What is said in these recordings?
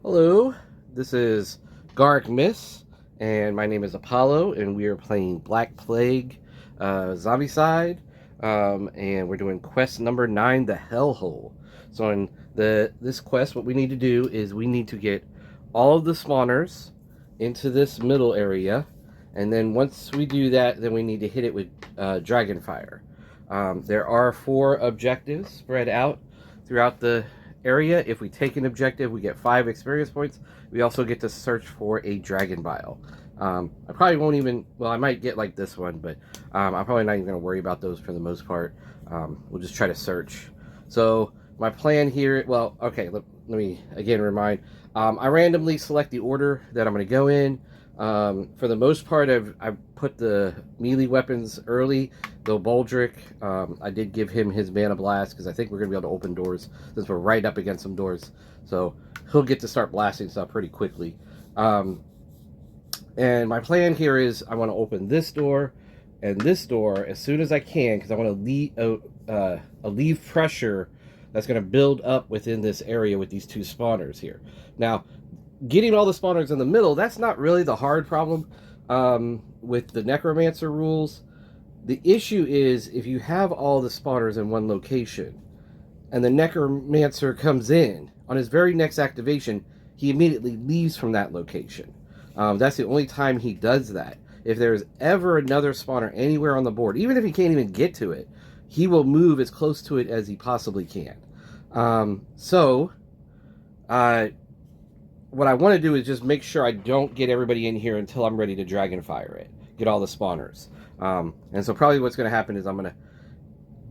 Hello, this is Garrick Miss, and my name is Apollo, and we are playing Black Plague, Zombicide, and we're doing quest number 9, the Hellhole. So in this quest, what we need to do is we need to get all of the spawners into this middle area, and then once we do that, then we need to hit it with Dragonfire. There are 4 objectives spread out throughout the area. If we take an objective, we get 5 experience points. We also get to search for a dragon bile. I probably won't even, well, I might get like this one, but I'm probably not even going to worry about those for the most part. We'll just try to search. So my plan here, well, okay, let me again remind. I randomly select the order that I'm going to go in. For the most part, I've put the melee weapons early. Though Baldric, I did give him his Mana Blast because I think we're going to be able to open doors since we're right up against some doors. So he'll get to start blasting stuff pretty quickly. And my plan here is I want to open this door and this door as soon as I can because I want to leave pressure that's going to build up within this area with these 2 spawners here. Now, getting all the spawners in the middle, that's not really the hard problem with the Necromancer rules. The issue is if you have all the spawners in one location and the Necromancer comes in, on his very next activation, he immediately leaves from that location. That's the only time he does that. If there's ever another spawner anywhere on the board, even if he can't even get to it, he will move as close to it as he possibly can. What I want to do is just make sure I don't get everybody in here until I'm ready to Dragonfire it. Get all the spawners. And so probably what's going to happen is I'm going to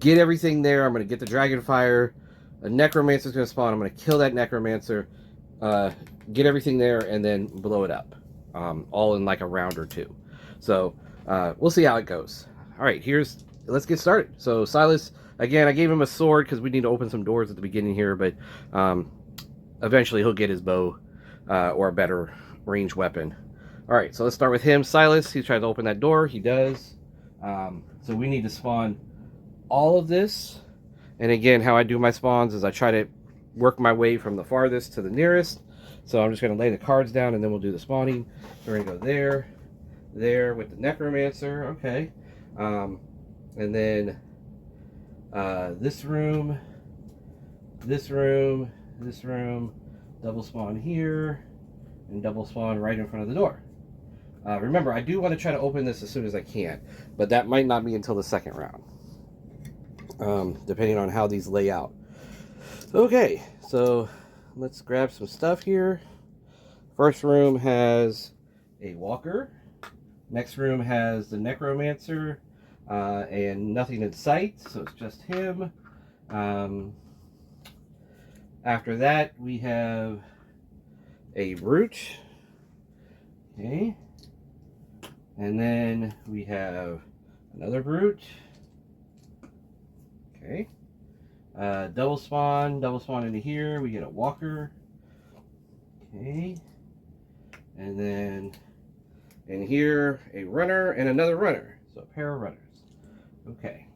get everything there. I'm going to get the Dragonfire. A Necromancer's going to spawn. I'm going to kill that Necromancer. Get everything there and then blow it up. All in like a round or 2. So we'll see how it goes. All right, let's get started. So Silas, again, I gave him a sword because we need to open some doors at the beginning here, but eventually he'll get his bow or a better range weapon. All right, so let's start with him. Silas, he tries to open that door. He does. So we need to spawn all of this. And again, how I do my spawns is I try to work my way from the farthest to the nearest. So I'm just going to lay the cards down and then we'll do the spawning. So we're going to go there with the Necromancer. Okay. And then this room, double spawn here, and double spawn right in front of the door. Remember, I do want to try to open this as soon as I can, but that might not be until the second round, depending on how these lay out. Okay, so let's grab some stuff here. First room has a walker. Next room has the Necromancer and nothing in sight, so it's just him. After that, we have a brute. Okay. And then we have another brute. Okay. Double spawn into here. We get a walker. Okay. And then in here, a runner and another runner. So a pair of runners. Okay.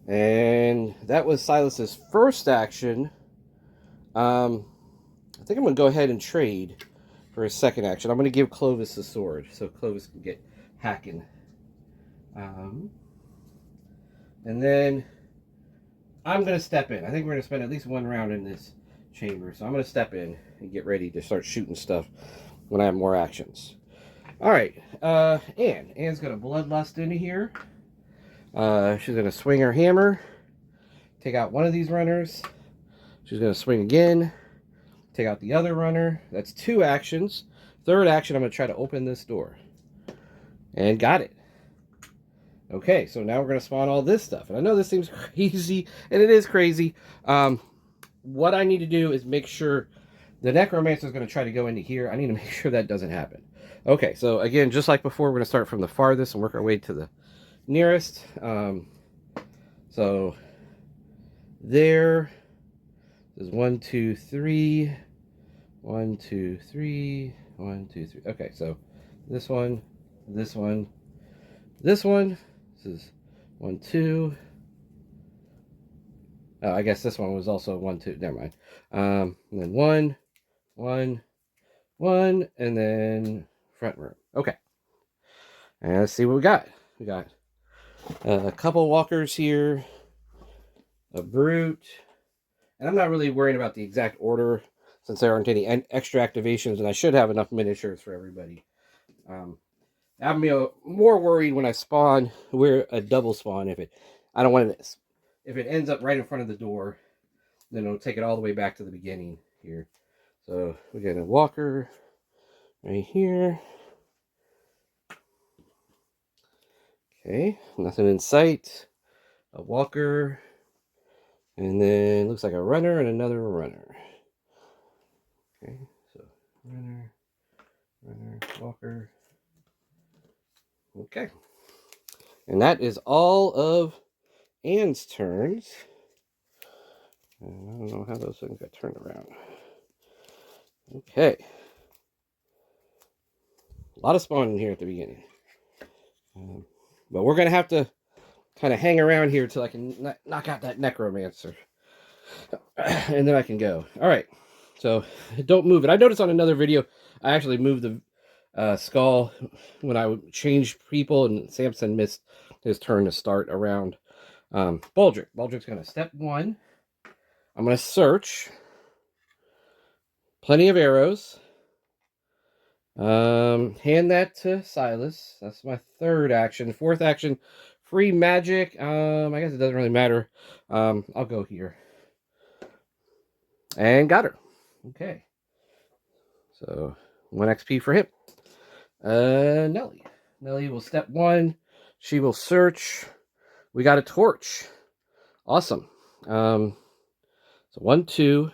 And that was Silas's first action. I think I'm going to go ahead and trade for his second action. I'm going to give Clovis the sword so Clovis can get hacking. And then I'm going to step in. I think we're going to spend at least 1 round in this chamber. So I'm going to step in and get ready to start shooting stuff when I have more actions. All right. Anne's going to bloodlust into here. She's going to swing her hammer. Take out one of these runners. She's going to swing again. Take out the other runner. That's 2 actions. Third action, I'm going to try to open this door. And got it. Okay, so now we're going to spawn all this stuff. And I know this seems crazy, and it is crazy. What I need to do is make sure the Necromancer is going to try to go into here. I need to make sure that doesn't happen. Okay, so again, just like before, we're going to start from the farthest and work our way to the nearest. So there is 1, 2, 3. 1, 2, 3. 1, 2, 3. Okay, so this one, this one, this one. This is 1, 2. Oh, I guess this one was also 1, 2. Never mind. And then 1, One, and then front room. Okay. And let's see what we got. We got a couple walkers here, a brute, and I'm not really worrying about the exact order since there aren't any extra activations, and I should have enough miniatures for everybody. I'm more worried when I spawn. We're a double spawn. I don't want it. If it ends up right in front of the door, then it'll take it all the way back to the beginning here. So we got a walker right here. Okay, nothing in sight. A walker, and then looks like a runner and another runner. Okay, so runner, walker. Okay, and that is all of Anne's turns. And I don't know how those things got turned around. Okay, a lot of spawning here at the beginning, but we're gonna have to kind of hang around here till I can knock out that necromancer, and then I can go. All right, so don't move it. I noticed on another video I actually moved the skull when I changed people, and Samson missed his turn to start around Baldric. Baldric's gonna step one. I'm gonna search. Plenty of arrows. Hand that to Silas. That's my third action. Fourth action, free magic. I guess it doesn't really matter. I'll go here. And got her. Okay. So 1 XP for him. Nelly. Nelly will step one. She will search. We got a torch. Awesome. So 1, 2.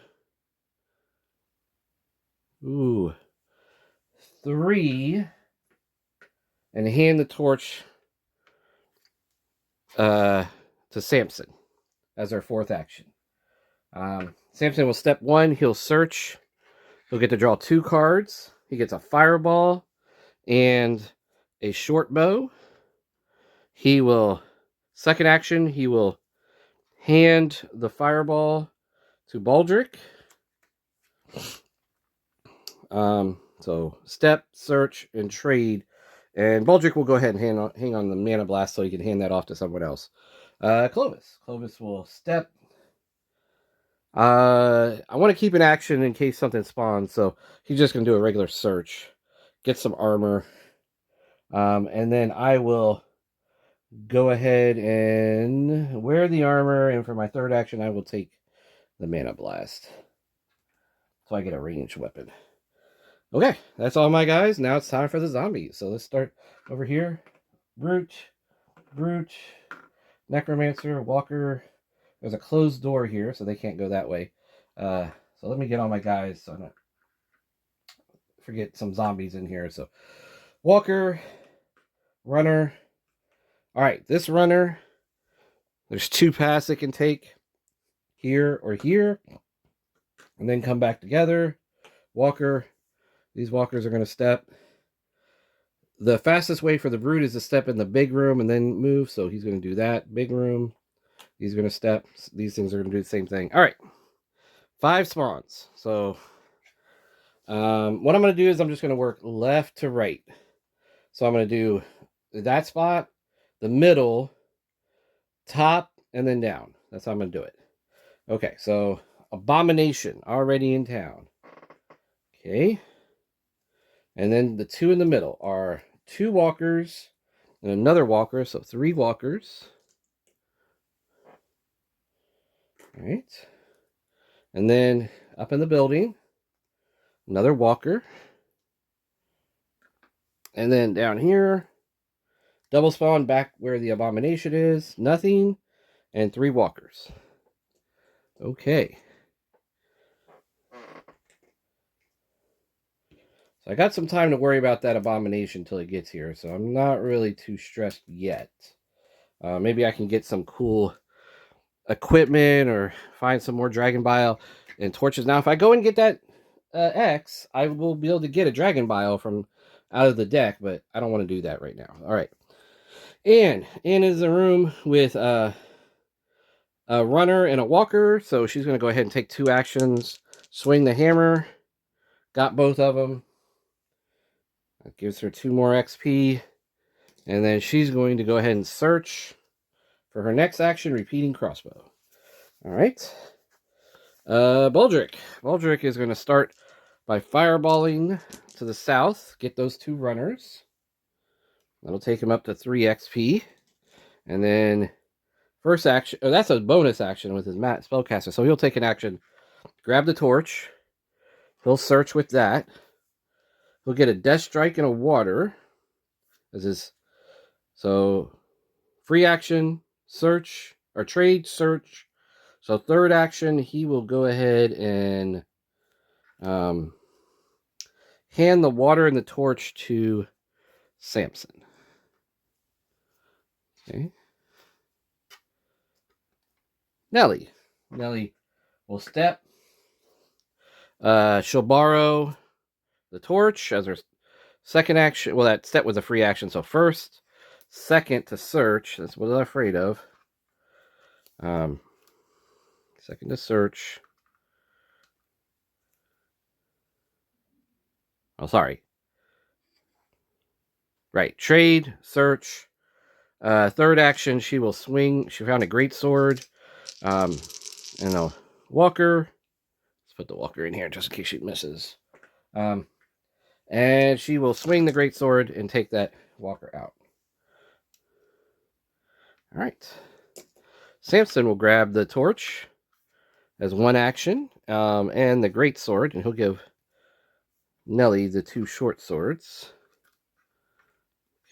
Ooh. 3. And hand the torch to Samson as our fourth action. Samson will step one. He'll search. He'll get to draw 2 cards. He gets a fireball and a short bow. He will, second action, he will hand the fireball to Baldric. So step, search, and trade. And Baldric will go ahead and hang on the Mana Blast so he can hand that off to someone else. Clovis. Clovis will step. I want to keep an action in case something spawns, so he's just going to do a regular search. Get some armor. And then I will go ahead and wear the armor, and for my third action, I will take the Mana Blast. So I get a ranged weapon. Okay, that's all my guys. Now it's time for the zombies. So let's start over here. Brute, Necromancer, Walker. There's a closed door here, so they can't go that way. So let me get all my guys so I don't forget some zombies in here. So Walker, runner. All right, this runner, there's 2 paths it can take. Here or here. And then come back together. Walker. These walkers are going to step. The fastest way for the brute is to step in the big room and then move. So he's going to do that. Big room. He's going to step. These things are going to do the same thing. All right. 5 spawns. So what I'm going to do is I'm just going to work left to right. So I'm going to do that spot, the middle, top, and then down. That's how I'm going to do it. Okay. So Abomination already in town. Okay. And then the 2 in the middle are 2 walkers and another walker. So 3 walkers. All right. And then up in the building, another walker. And then down here, double spawn back where the Abomination is. Nothing. And 3 walkers. Okay. So I got some time to worry about that Abomination until it gets here, so I'm not really too stressed yet. Maybe I can get some cool equipment or find some more Dragon Bile and torches. Now, if I go and get that X, I will be able to get a Dragon Bile from out of the deck, but I don't want to do that right now. All right. Anne is in a room with a runner and a walker, so she's going to go ahead and take 2 actions. Swing the hammer. Got both of them. That gives her 2 more XP. And then she's going to go ahead and search for her next action, repeating crossbow. All right. Baldric. Baldric is going to start by fireballing to the south. Get those 2 runners. That'll take him up to 3 XP. And then first action, oh, that's a bonus action with his spellcaster. So he'll take an action, grab the torch. He'll search with that. He'll get a death strike and a water. As his, so free action, search, or trade, search. So third action, he will go ahead and hand the water and the torch to Samson. Okay. Nelly. Nelly will step. She'll borrow the torch as her second action. Well, that step was a free action. So first, second to search. That's what I'm afraid of. Second to search. Oh, sorry. Right. Trade, search. Third action, she will swing. She found a great sword. And a walker. Let's put the walker in here just in case she misses. And she will swing the great sword and take that walker out. All right. Samson will grab the torch as one action, and the great sword, and he'll give Nelly the 2 short swords.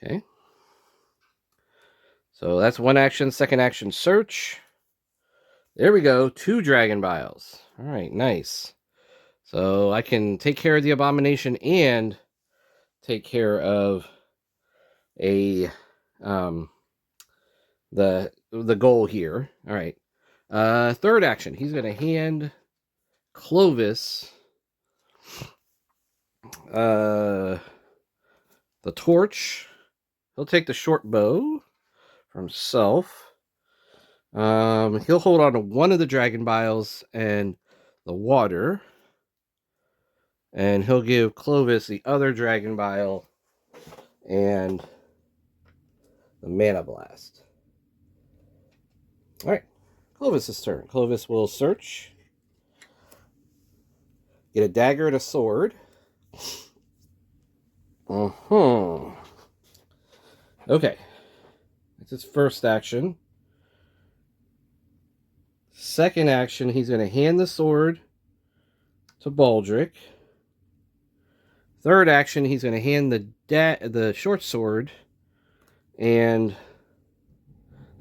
Okay. So that's one action. Second action, search. There we go. 2 dragon vials. All right, nice. So I can take care of the abomination and take care of a the goal here. All right. Third action, he's going to hand Clovis the torch. He'll take the short bow for himself. He'll hold on to one of the dragon vials and the water. And he'll give Clovis the other dragon vial and the mana blast. All right. Clovis' turn. Clovis will search. Get a dagger and a sword. Okay. That's his first action. Second action, he's going to hand the sword to Baldric. Third action, he's going to hand the short sword and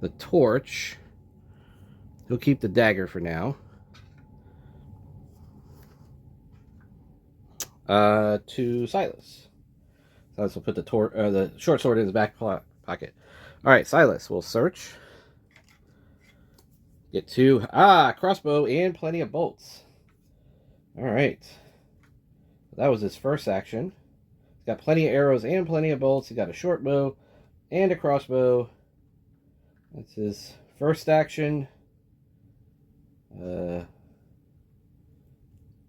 the torch. He'll keep the dagger for now. To Silas. Silas will put the short sword in his back pocket. All right, Silas will search. Get 2. Crossbow and plenty of bolts. All right. That was his first action. He's got plenty of arrows and plenty of bolts. He's got a short bow and a crossbow. That's his first action.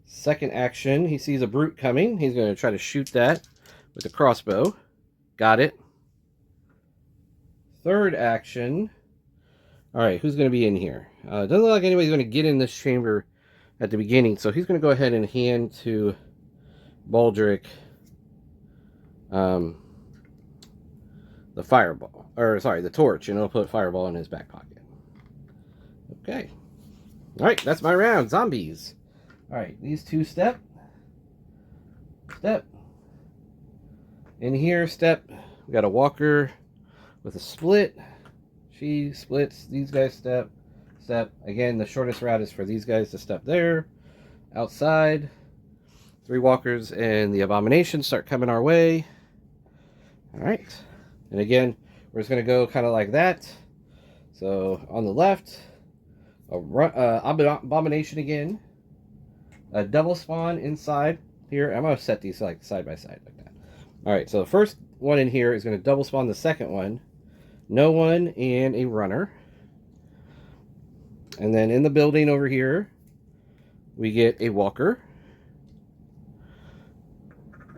Second action, he sees a brute coming. He's going to try to shoot that with a crossbow. Got it. Third action. All right, who's going to be in here? Doesn't look like anybody's going to get in this chamber at the beginning, so he's going to go ahead and hand to Baldric the the torch, and he'll put fireball in his back pocket. Okay. All right, that's my round. Zombies. All right, these 2 step. In here, step. We got a walker with a split. She splits. These guys step. Again, the shortest route is for these guys to step there. Outside. 3 walkers and the abomination start coming our way. All right. And again, we're just going to go kind of like that. So on the left, abomination again. A double spawn inside here. I'm going to set these like side by side like that. All right. So the first one in here is going to double spawn the second one. No one and a runner. And then in the building over here, we get a walker.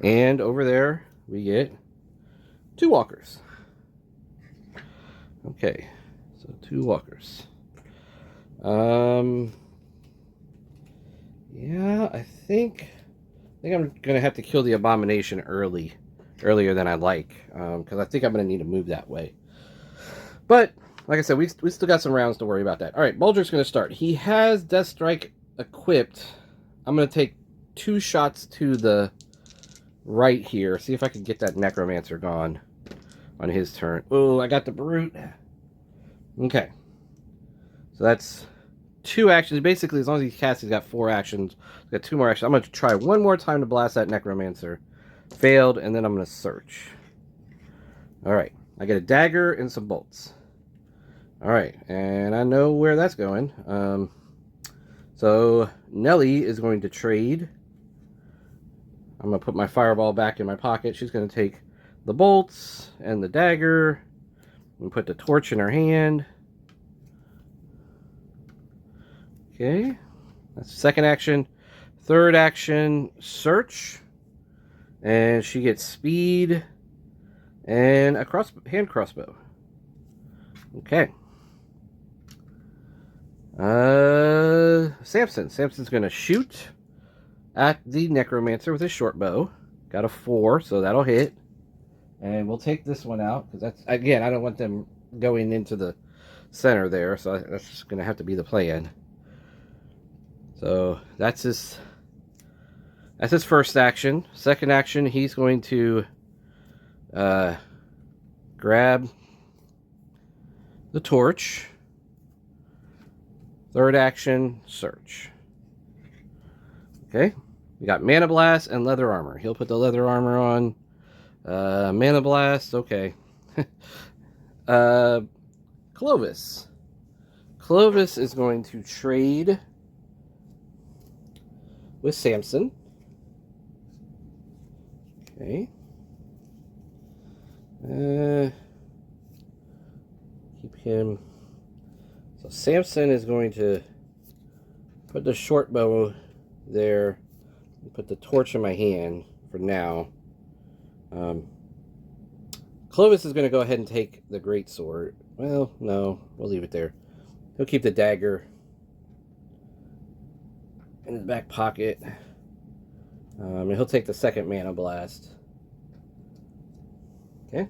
And over there, we get 2 walkers. Okay, so 2 walkers. Yeah, I think I'm gonna have to kill the abomination earlier than I like, because I think I'm gonna need to move that way. But like I said, we still got some rounds to worry about that. All right, Bulger's gonna start. He has Death Strike equipped. I'm gonna take 2 shots to the right here. See if I can get that Necromancer gone on his turn. Oh, I got the Brute. Okay, so that's 2 actions. Basically, as long as he casts, he's got 4 actions. He's got 2 more actions. I'm going to try one more time to blast that Necromancer. Failed, and then I'm going to search. Alright, I get a dagger and some bolts. Alright, and I know where that's going. So, Nelly is going to trade. I'm going to put my fireball back in my pocket. She's going to take the bolts and the dagger and put the torch in her hand. Okay, that's the second action. Third action, search. And she gets speed and a hand crossbow. Okay. Samson. Samson's going to shoot at the Necromancer with his short bow. Got a 4, so that'll hit. And we'll take this one out, because that's, again, I don't want them going into the center there, so that's just going to have to be the plan. So that's his first action. Second action, he's going to grab the torch. Third action, search. Okay, we got Mana Blast and Leather Armor. He'll put the Leather Armor on. Mana Blast, okay. Clovis. Clovis is going to trade with Samson. Okay. Keep him. So Samson is going to put the short bow there and put the torch in my hand for now. Clovis is going to go ahead and take the great sword. Well, no, we'll leave it there. He'll keep the dagger in his back pocket. And he'll take the second Mana Blast. Okay.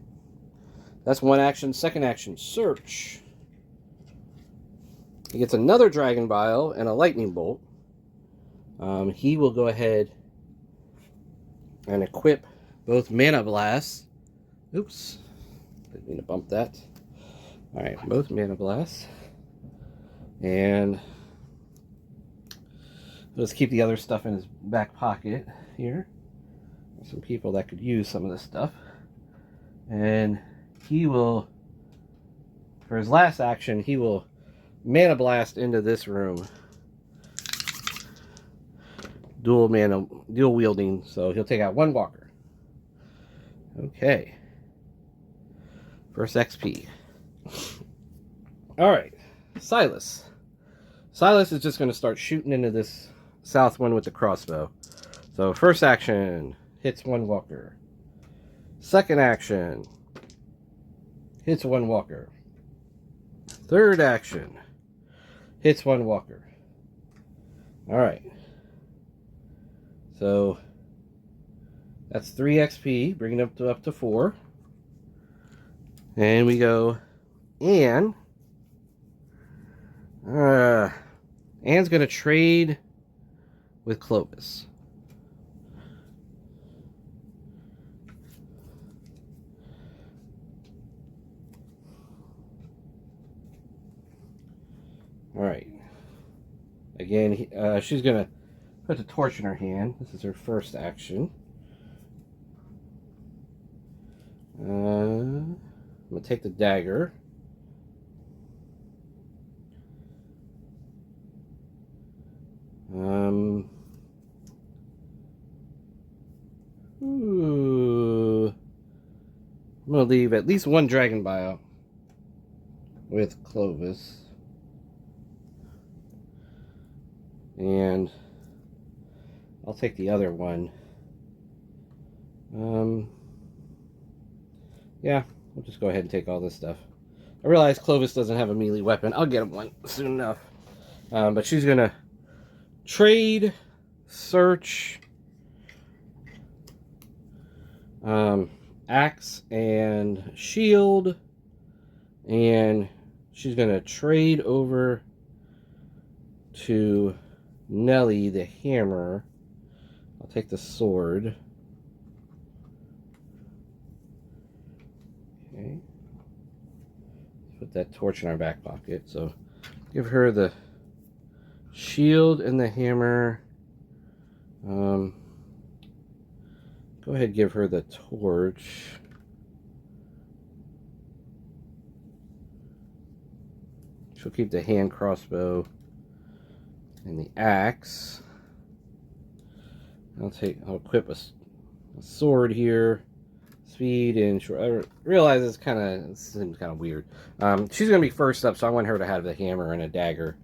That's one action. Second action, search. He gets another Dragon Bile and a Lightning Bolt. He will go ahead and equip both Mana Blasts. Oops. Didn't mean to bump that. Alright, both Mana Blasts. And let's keep the other stuff in his back pocket here. There's some people that could use some of this stuff. And he will, for his last action, he will Mana Blast into this room. Dual wielding, so he'll take out 1 walker. Okay. First XP. Alright. Silas. Silas is just going to start shooting into this south one with the crossbow. So first action, hits 1 walker. Second action, hits 1 walker. Third action, hits 1 walker. Alright. So that's 3 XP, bringing it up to 4. And we go, Anne. Anne's going to trade with Clovis. Alright. Again, she's going to put the torch in her hand. This is her first action. I'm going to take the dagger. I'm going to leave at least 1 Dragon Bile with Clovis. And I'll take the other one Yeah, we'll just go ahead and take all this stuff. I realize Clovis doesn't have a melee weapon. I'll get him one soon enough. But she's going to trade, search, axe and shield, and she's going to trade over to Nelly the hammer. I'll take the sword. Okay. Put that torch in our back pocket. So give her the shield and the hammer. Go ahead and give her the torch. She'll keep the hand crossbow and the axe. I'll equip a sword here. Speed and short. I realize it seems kind of weird. She's going to be first up, so I want her to have the hammer and a dagger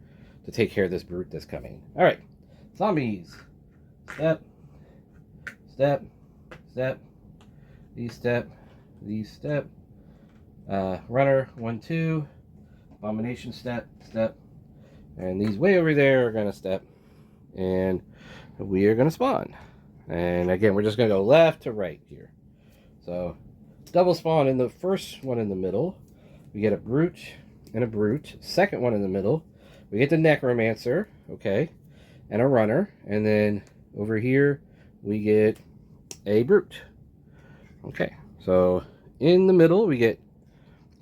to take care of this brute that's coming. All right, zombies. Step, step, step. These step, these step. Runner 1, 2. Abomination step, step. And these way over there are going to step. And we are going to spawn. And again, we're just going to go left to right here. So, double spawn in the first one in the middle. We get a brute and a brute. Second one in the middle. We get the necromancer, okay, and a runner. And then over here, we get a brute. Okay, so in the middle, we get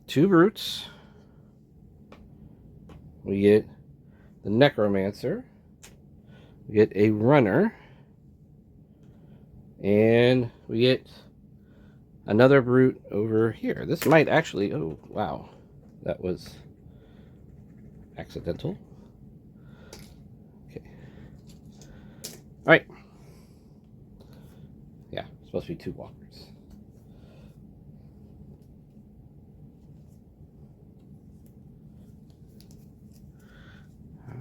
2 brutes. We get the necromancer. We get a runner. And we get another brute over here. This might actually... Oh, wow. That was accidental. Okay. Alright. Yeah, it's supposed to be 2 walkers.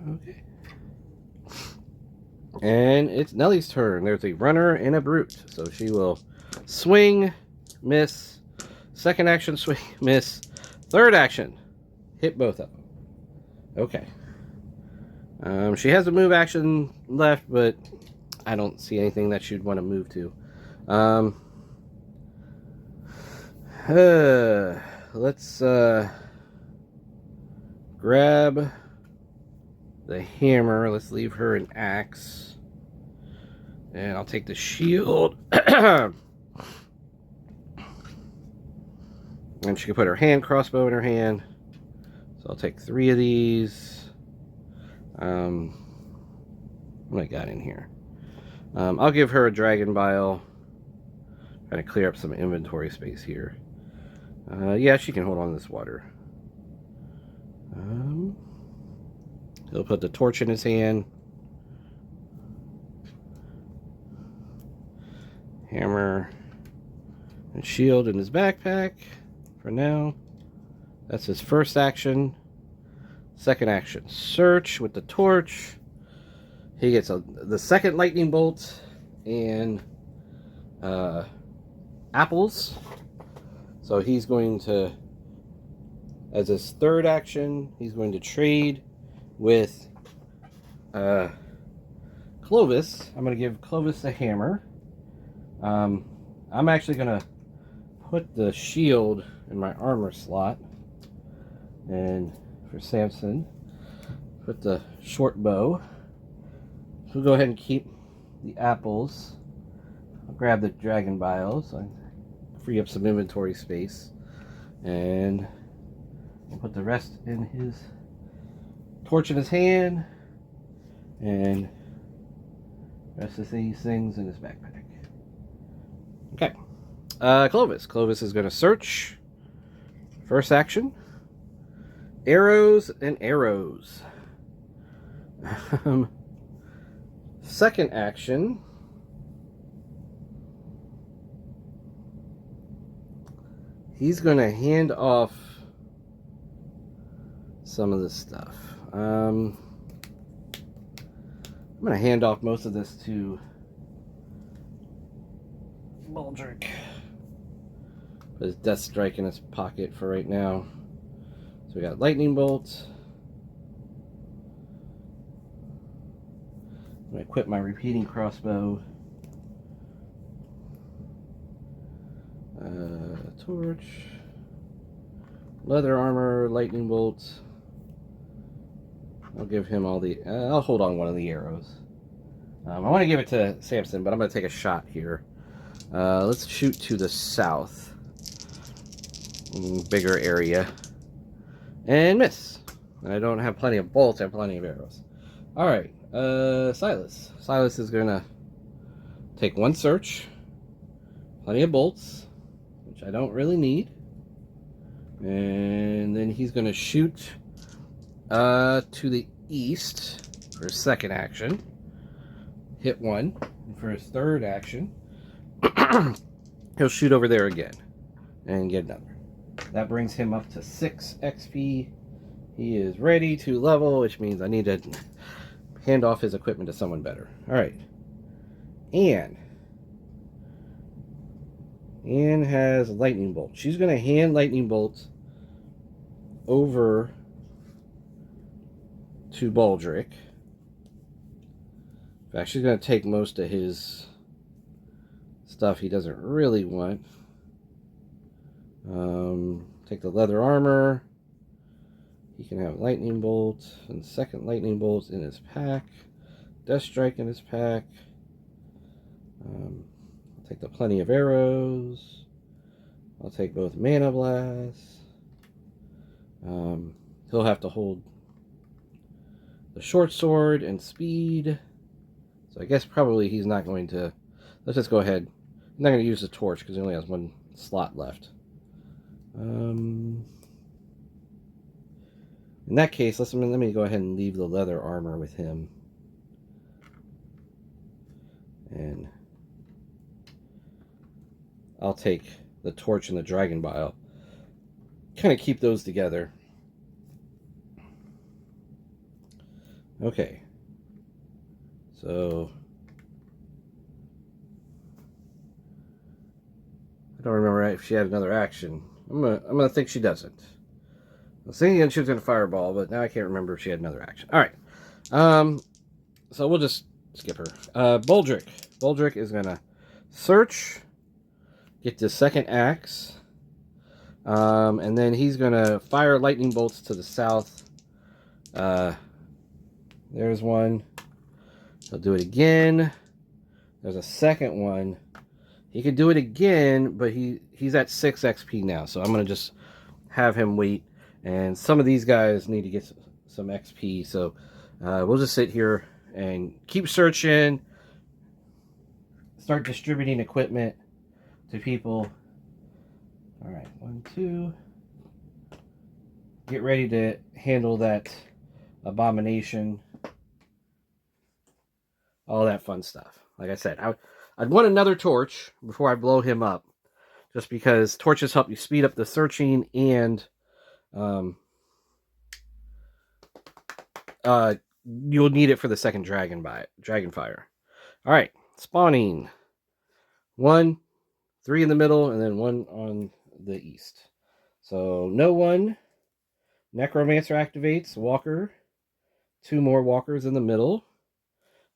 Okay. And it's Nelly's turn. There's a runner and a brute. So she will swing, miss. Second action, swing, miss. Third action, hit both of them. Okay. She has a move action left, but I don't see anything that she'd want to move to. Let's grab the hammer. Let's leave her an axe. And I'll take the shield. And she can put her hand crossbow in her hand. So I'll take 3 of these. What I got in here? I'll give her a dragon bile. Trying to clear up some inventory space here. Yeah, she can hold on to this water. He'll put the torch in his hand. Hammer and shield in his backpack for now. That's his first action. Second action, search with the torch. He gets the second lightning bolt and apples. So he's going to, as his third action, he's going to trade with Clovis. I'm going to give Clovis a hammer. I'm actually going to put the shield in my armor slot. And for Samson, put the short bow. So we'll go ahead and keep the apples. I'll grab the dragon bile so I free up some inventory space. And we'll put the rest in his torch in his hand. And the rest of these things in his backpack. Okay. Clovis. Clovis is going to search. First action. Arrows and arrows. Second action. He's going to hand off some of this stuff. I'm going to hand off most of this to Baldric. Put his Death Strike in his pocket for right now. So we got Lightning Bolt. I'm going to equip my repeating crossbow. Torch. Leather armor, lightning bolts. I'll give him all the... I'll hold on one of the arrows. I want to give it to Samson, but I'm going to take a shot here. Let's shoot to the south. Bigger area. And miss. I don't have plenty of bolts, I have plenty of arrows. Alright, Silas. Silas is going to take one search. Plenty of bolts, which I don't really need. And then he's going to shoot to the east for his second action. Hit one. And for his third action, he'll shoot over there again and get another. That brings him up to 6 XP. He is ready to level, which means I need to hand off his equipment to someone better. Alright. Anne has Lightning Bolt. She's going to hand Lightning Bolt over to Baldric. In fact, she's going to take most of his stuff he doesn't really want. Take the leather armor. He can have Lightning Bolt and second Lightning Bolt in his pack. Death Strike in his pack. I'll take the plenty of arrows. I'll take both Mana Blasts. He'll have to hold the short sword and speed. So I guess probably he's not going to... Let's just go ahead. I'm not going to use the torch because he only has one slot left. In that case, let me go ahead and leave the leather armor with him. And I'll take the torch and the dragon bile. Kind of keep those together. Okay. So I don't remember if she had another action. I'm gonna think she doesn't. I was thinking she was gonna fireball, but now I can't remember if she had another action. All right. So we'll just skip her. Baldric. Baldric is gonna search, get the second axe, and then he's gonna fire lightning bolts to the south. There's one. He'll do it again. There's a second one. He could do it again, but he's at 6 XP now, so I'm going to just have him wait. And some of these guys need to get some XP, so we'll just sit here and keep searching. Start distributing equipment to people. Alright, 1, 2. Get ready to handle that abomination. All that fun stuff. Like I said, I'd want another torch before I blow him up. Just because torches help you speed up the searching and you'll need it for the second dragon fire. Alright, spawning. 1, 3 in the middle, and then 1 on the east. So no one. Necromancer activates, walker. 2 more walkers in the middle.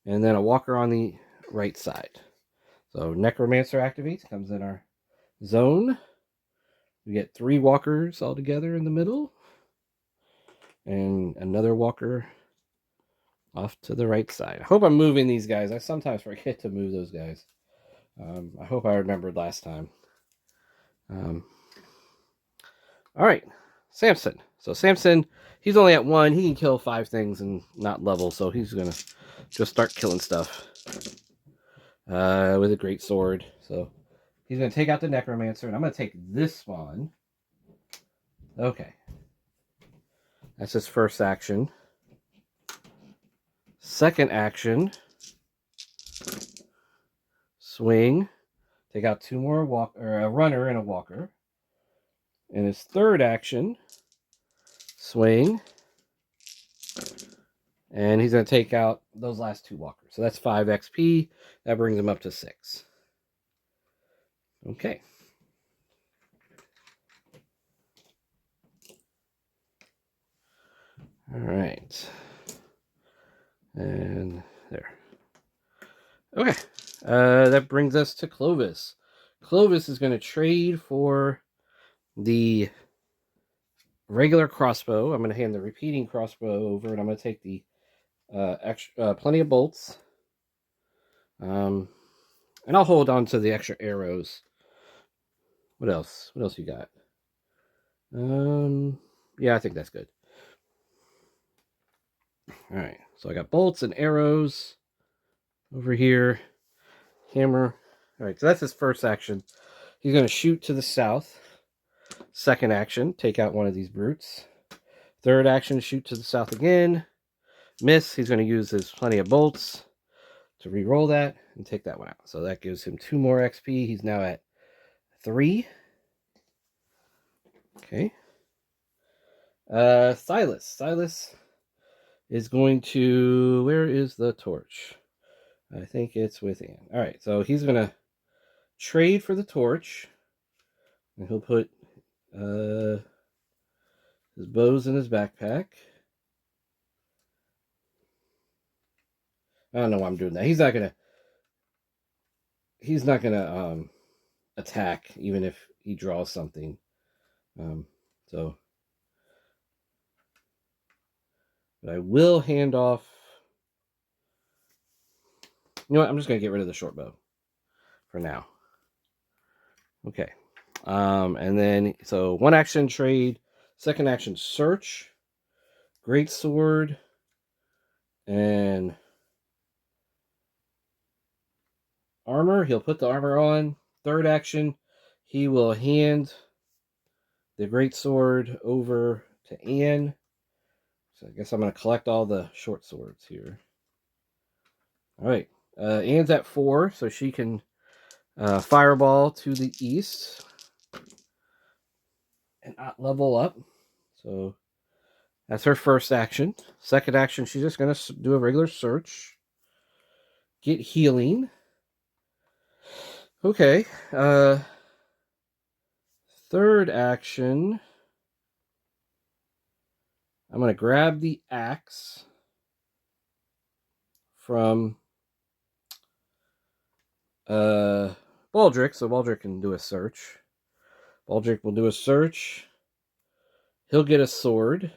And then a walker on the right side. So Necromancer activates, comes in our zone. We get 3 walkers all together in the middle. And another walker off to the right side. I hope I'm moving these guys. I sometimes forget to move those guys. I hope I remembered last time. Alright, Samson. So Samson, he's only at 1. He can kill 5 things and not level, so he's going to just start killing stuff with a great sword. So he's going to take out the Necromancer, and I'm going to take this spawn. Okay. That's his first action. Second action. Swing. Take out 2 more a runner and a walker. And his third action. Swing. And he's going to take out those last 2 walkers. So that's 5 XP. That brings him up to 6. Okay. All right. And there. Okay. That brings us to Clovis. Clovis is going to trade for the regular crossbow. I'm going to hand the repeating crossbow over, and I'm going to take the extra, plenty of bolts. And I'll hold on to the extra arrows. What else? What else you got? Yeah, I think that's good. All right. So I got bolts and arrows over here. Hammer. All right. So that's his first action. He's going to shoot to the south. Second action, take out one of these brutes. Third action, shoot to the south again. Miss. He's going to use his plenty of bolts to re-roll that and take that one out. So that gives him 2 more XP. He's now at 3. Okay. Silas. Silas is going to... Where is the torch? I think it's with Anne. All right, so he's going to trade for the torch. And he'll put his bows in his backpack. I don't know why I'm doing that. He's not gonna attack even if he draws something. So, but I will hand off. You know what? I'm just gonna get rid of the short bow for now. Okay. And then so one action trade, second action search, great sword, and armor. He'll put the armor on. Third action, he will hand the great sword over to Anne. So I guess I'm going to collect all the short swords here. All right. Anne's at 4, so she can fireball to the east and not level up. So that's her first action. Second action, she's just going to do a regular search. Get healing. Okay. Third action, I'm going to grab the axe from Baldric, so Baldric can do a search. Baldric will do a search. He'll get a sword.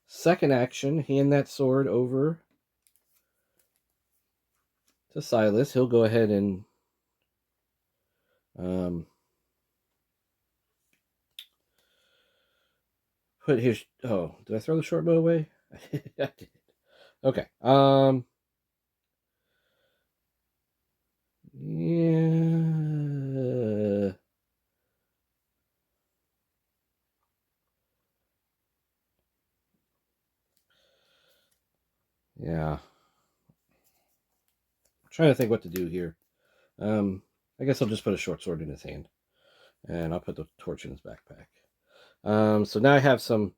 Second action, hand that sword over to Silas. He'll go ahead and put his... Oh, did I throw the short bow away? I did. Okay. Yeah. Yeah. I'm trying to think what to do here. I guess I'll just put a short sword in his hand. And I'll put the torch in his backpack. So now I have some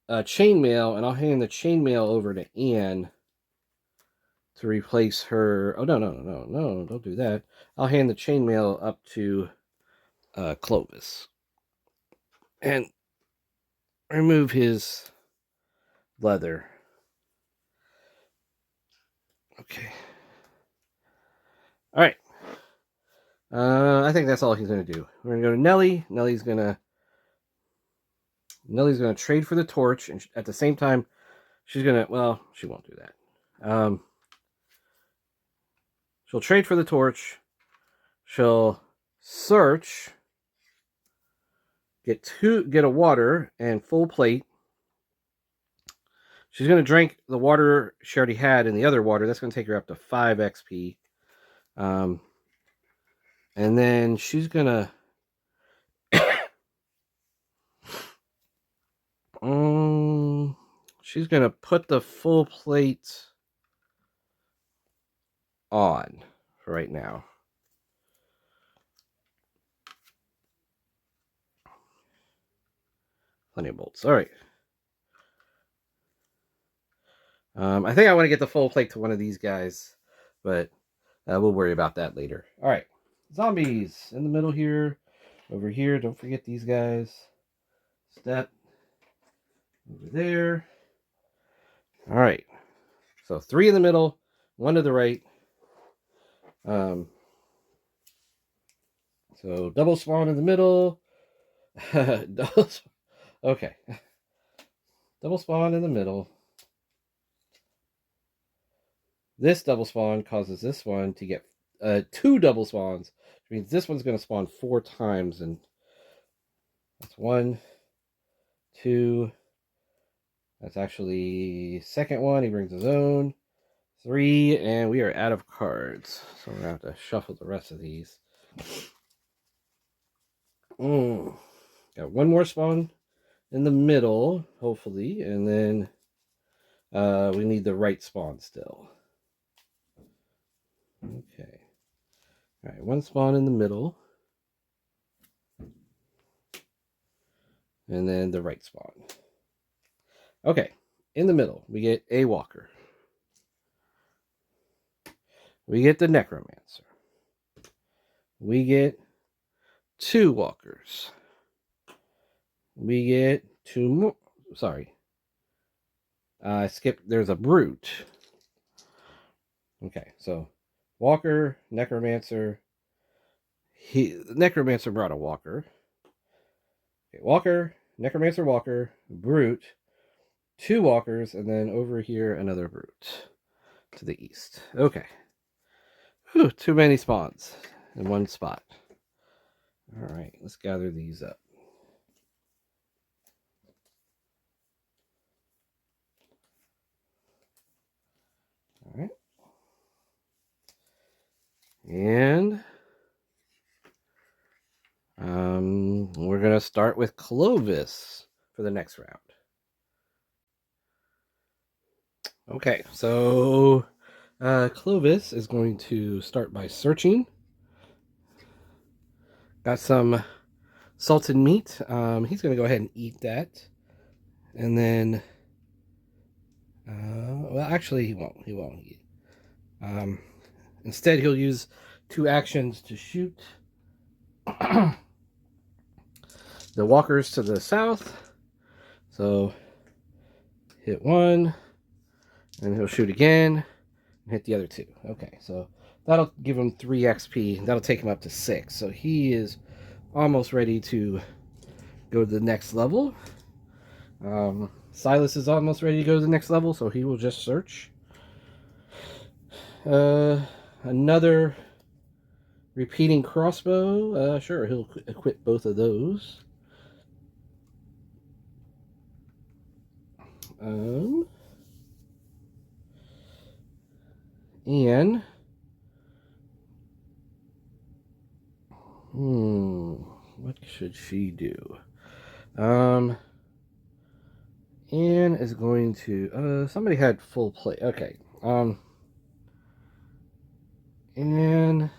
chainmail, and I'll hand the chainmail over to Anne to replace her. Oh, no, don't do that. I'll hand the chainmail up to Clovis and remove his leather. Okay. All right. I think that's all he's going to do. We're going to go to Nellie. Nellie's going to trade for the torch, and at the same time, she's going to... Well, she won't do that. She'll trade for the torch. She'll search, get a water and full plate. She's going to drink the water she already had in the other water. That's going to take her up to 5 XP. And then she's going to... she's going to put the full plate on for right now. Plenty of bolts. All right. I think I want to get the full plate to one of these guys, but we'll worry about that later. All right. zombies in the middle here. Over here, don't forget these guys. Step over there. All right. So 3 in the middle, 1 to the right. So double spawn in the middle. Okay. Double spawn in the middle. This double spawn causes this one to get 2 double spawns, which means this one's going to spawn 4 times, and that's 1, 2. That's actually second one. He brings his own. 3, and we are out of cards, so we're going to have to shuffle the rest of these. Got 1 more spawn in the middle, hopefully, and then we need the right spawn still. Okay. All right, 1 spawn in the middle. And then the right spawn. Okay, in the middle, we get a walker. We get the necromancer. We get 2 walkers. We get 2 more. Sorry. I skipped. There's a brute. Okay, so walker, necromancer. The necromancer brought a walker. Okay, walker, necromancer, walker, brute, 2 walkers, and then over here another brute to the east. Okay. Whew, too many spawns in one spot. All right, let's gather these up. All right. And we're going to start with Clovis for the next round. Okay, so Clovis is going to start by searching. Got some salted meat. He's going to go ahead and eat that. And then, well, actually, he won't. He won't eat. Instead, he'll use 2 actions to shoot the walkers to the south. So, hit 1, and he'll shoot again, and hit the other 2. Okay, so that'll give him 3 XP. That'll take him up to 6. So he is almost ready to go to the next level. Silas is almost ready to go to the next level, so he will just search. Another repeating crossbow. Sure, he'll equip both of those. And what should she do? Anne is going to somebody had full play. Okay. Anne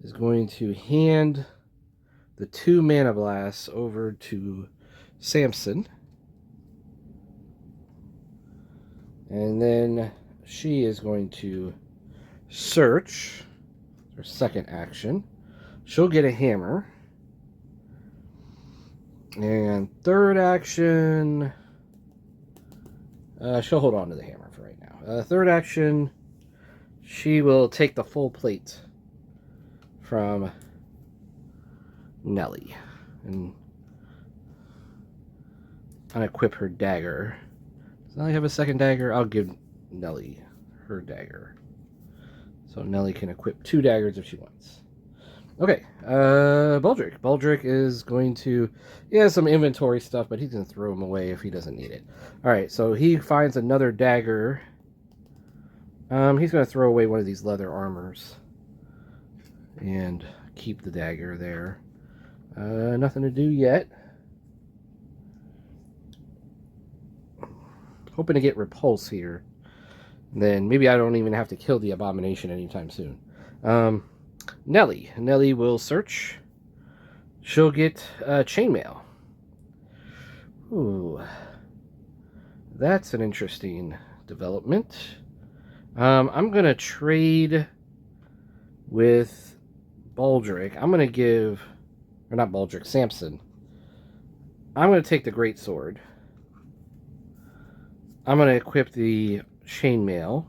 is going to hand the 2 mana blasts over to Samson. And then she is going to search, her second action. She'll get a hammer. And third action, she'll hold on to the hammer for right now. Third action, she will take the full plate from Nelly and unequip her dagger. Does Nelly have a second dagger? I'll give Nelly her dagger. So Nelly can equip 2 daggers if she wants. Okay, Baldric. Baldric is going to... He has some inventory stuff, but he's going to throw them away if he doesn't need it. Alright, so he finds another dagger. He's going to throw away one of these leather armors. And keep the dagger there. Nothing to do yet. Hoping to get repulse here. Then maybe I don't even have to kill the abomination anytime soon. Nelly. Nelly will search. She'll get chainmail. Ooh. That's an interesting development. I'm going to trade with Baldric, I'm going to give, or not Baldric, Samson. I'm going to take the Great Sword. I'm going to equip the Chainmail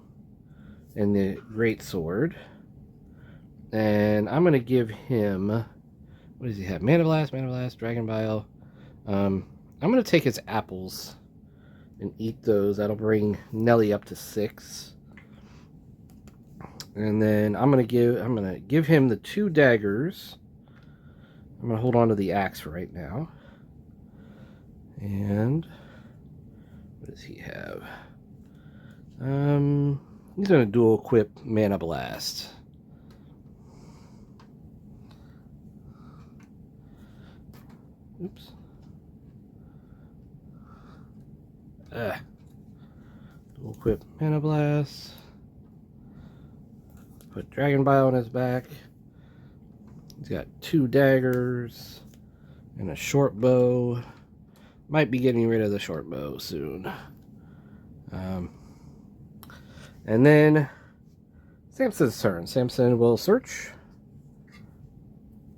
and the Great Sword. And I'm going to give him, what does he have? Mana Blast, Dragon Bile. I'm going to take his apples and eat those. That'll bring Nelly up to 6. And then I'm going to give him the 2 daggers. I'm going to hold on to the axe for right now. And what does he have? He's going to dual equip Mana Blast. Oops. Dual equip Mana Blast. Put Dragon Bile on his back. He's got 2 daggers and a short bow. Might be getting rid of the short bow soon. And then Samson's turn. Samson will search.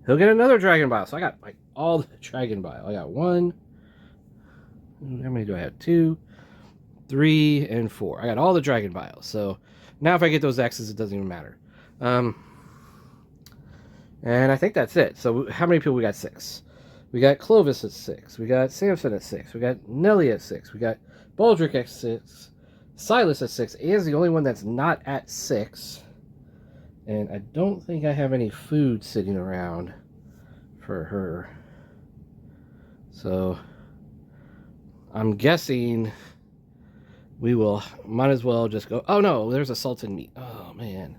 He'll get another Dragon Bile. So I got like all the Dragon Bile. I got 1. How many do I have? 2, 3, and 4. I got all the Dragon Bile. So now if I get those X's, it doesn't even matter. And I think that's it. So how many people we got? 6. We got Clovis at 6. We got Samson at 6. We got Nelly at 6. We got Baldric at 6. Silas at 6. Anne's the only one that's not at 6. And I don't think I have any food sitting around for her. So I'm guessing we might as well just go. Oh no, there's a salted meat. Oh man.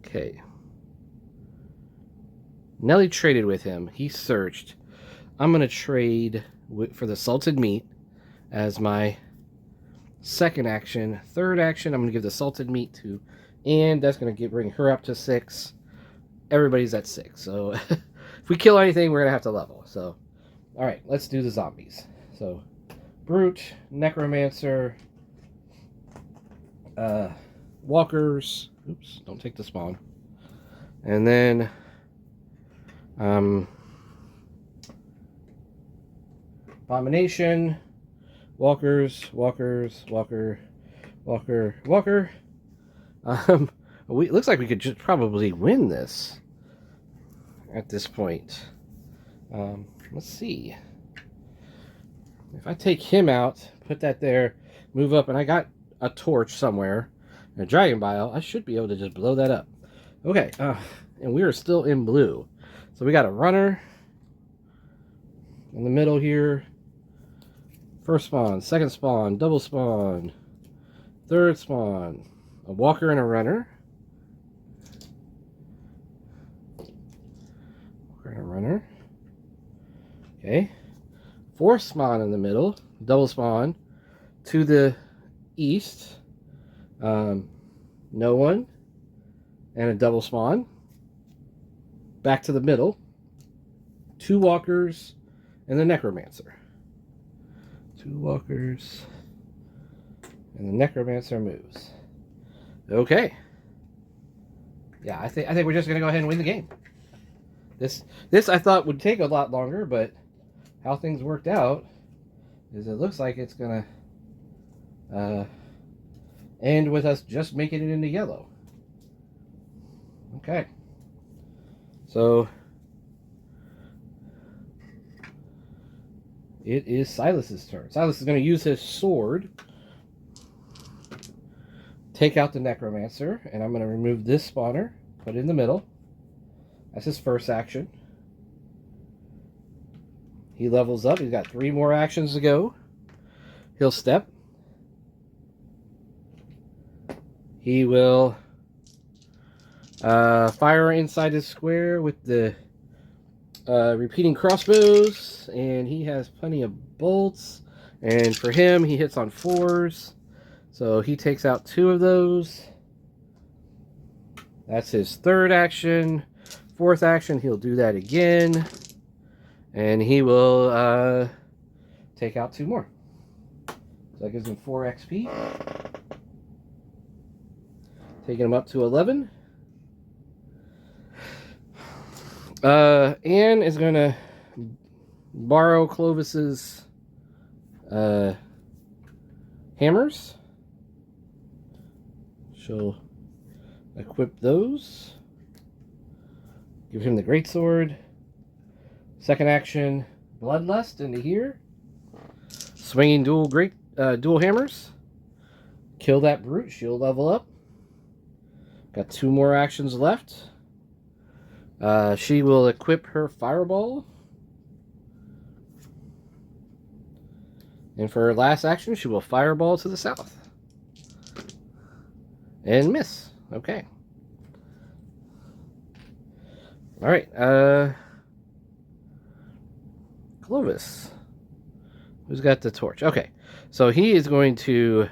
Okay. Nelly traded with him. He searched. I'm going to trade for the salted meat as my second action. Third action, I'm going to give the salted meat to Anne. That's going to bring her up to 6. Everybody's at 6. So if we kill anything, we're going to have to level. So, all right, let's do the zombies. So, Brute, Necromancer, Walkers. Oops, don't take the spawn. And then Abomination, Walkers, Walker. It looks like we could just probably win this at this point. Let's see. If I take him out, put that there, move up, and I got a torch somewhere, and a Dragon Bile, I should be able to just blow that up. Okay, and we are still in blue. So we got a runner in the middle here. First spawn, second spawn, double spawn, third spawn, a walker and a runner. Walker and a runner. Okay. Fourth spawn in the middle, double spawn. To the east, no one, and a double spawn. Back to the middle, 2 walkers and the necromancer. 2 walkers and the necromancer moves. Okay. Yeah, I think we're just gonna go ahead and win the game. This I thought would take a lot longer, but how things worked out is it looks like it's gonna end with us just making it into yellow. Okay. So it is Silas's turn. Silas is going to use his sword, take out the necromancer, and I'm going to remove this spawner, put it in the middle. That's his first action. He levels up. He's got 3 more actions to go. He'll step. He will fire inside his square with the repeating crossbows, and he has plenty of bolts. And for him, he hits on 4s, so he takes out 2 of those. That's his third action. Fourth action, he'll do that again, and he will take out 2 more. So that gives him 4 XP. Taking him up to 11. Anne is going to borrow Clovis's hammers. She'll equip those. Give him the greatsword. Second action, Bloodlust into here. Swinging dual hammers. Kill that brute. She'll level up. Got 2 more actions left. She will equip her fireball. And for her last action, she will fireball to the south. And miss. Okay. Alright, Clovis. Who's got the torch? Okay, so he is going to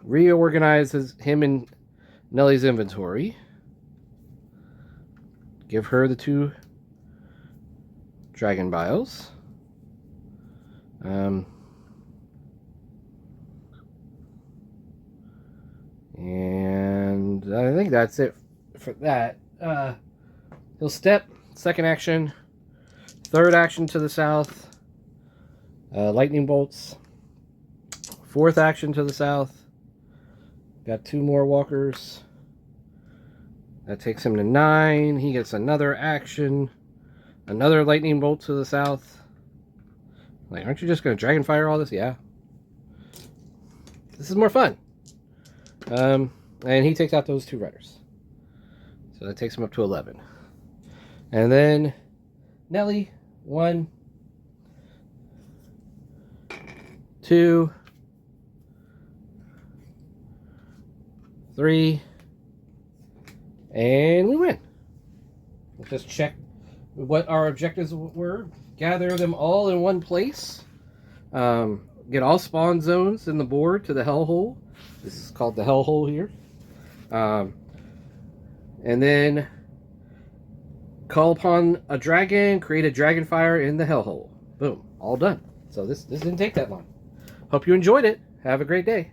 reorganize him and Nellie's inventory. Give her the 2 dragon vials. And I think that's it for that. He'll step, second action, third action to the south, lightning bolts, fourth action to the south, got 2 more walkers, that takes him to 9, he gets another action, another lightning bolt to the south. Like, aren't you just going to dragon fire all this? Yeah. This is more fun. And he takes out those 2 rudders. So that takes him up to 11. And then Nellie, 1, 2, 3, and we win. We'll just check what our objectives were. Gather them all in one place. Get all spawn zones in the board to the Hellhole. This is called the Hellhole here. And then call upon a dragon, create a dragon fire in the Hellhole. Boom, all done. So this didn't take that long. Hope you enjoyed it. Have a great day.